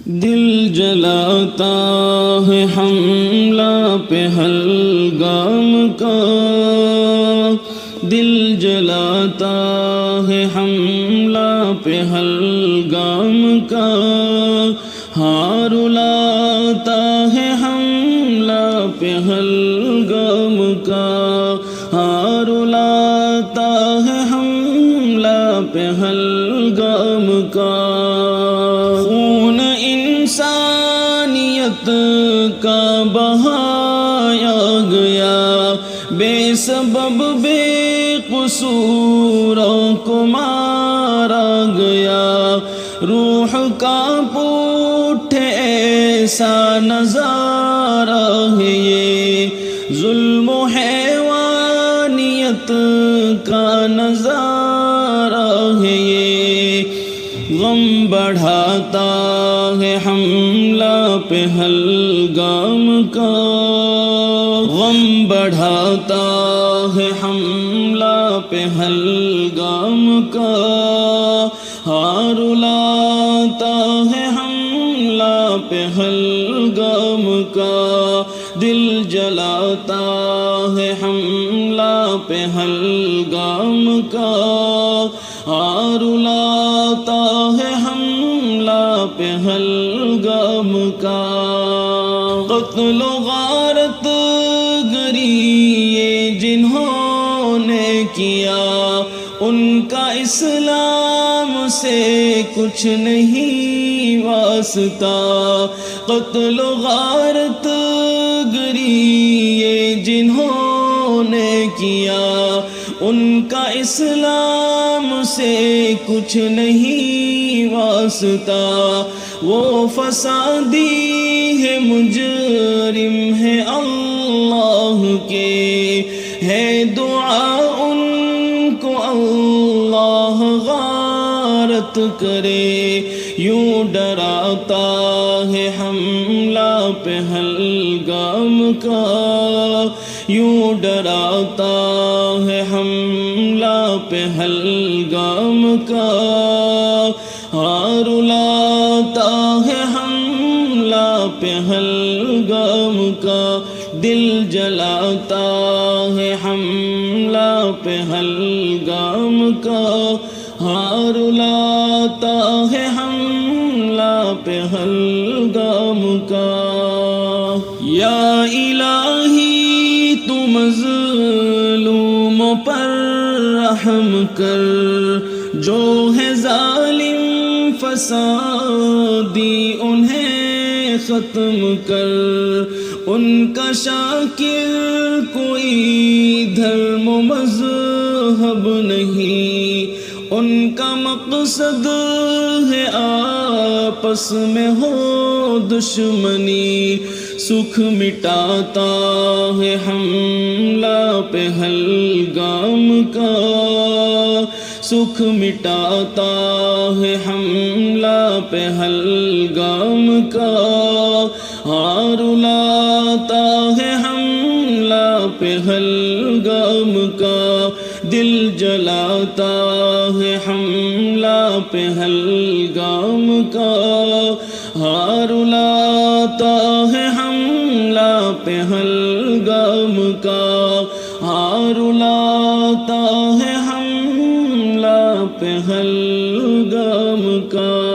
دل جلاتا ہے حملہ پہلگام کا، دل جلاتا ہے حملہ پہلگام کا، ہاں رلاتا ہے حملہ پہلگام کا، ہاں رلاتا ہے حملہ پہلگام کا۔ خون انسانیت کا بہایا گیا، بے سبب بے قصوروں کو مارا گیا، روح کا پوٹھے ایسا نظارہ ہے یہ، ظلم و حیوانیت کا نظارہ ہے یہ۔ غم بڑھاتا ہے حملہ پہلگام کا، غم بڑھاتا ہے حملہ پہلگام کا، ہاں رلاتا ہے حملہ پہلگام کا، دل جلاتا ہے حملہ پہلگام کا، ہاں رلاتا ہے حملہ پہلگام کا۔ قتل و غارت گری یہ جنہوں نے کیا، ان کا اسلام سے کچھ نہیں واسطہ، قتل و غارت گری یہ جنہوں نے کیا، ان کا اسلام سے کچھ نہیں واسطہ، وہ فسادی ہے مجرم ہے اللہ کے، ہے دعا ان کو اللہ غارت کرے، یوں ڈراتا ہے حملہ پہلگام کا، یوں ڈراتا ہے حملہ پہلگام کا، ہاں رلاتا ہے حملہ پہلگام کا، دل جلاتا ہے حملہ پہلگام کا، ہاں رلاتا ہے حملہ پہلگام کا۔ یا الہی تو مظلوموں پر رحم کر، جو ہے ظالم فسادی انہیں ختم کر، ان کا شاکر کوئی دھرم و مذہب نہیں، ان کا مقصد ہے آپس میں ہو دشمنی، سکھ مٹاتا ہے حملہ پہلگام کا، سکھ مٹاتا ہے حملہ پہلگام کا، ہاں رلاتا ہے حملہ پہلگام کا، دل جلاتا ہے حملہ پہلگام کا، ہاں رلاتا ہے حملہ پہلگام کا، ہاں رلاتا ہے حملہ پہلگام کا۔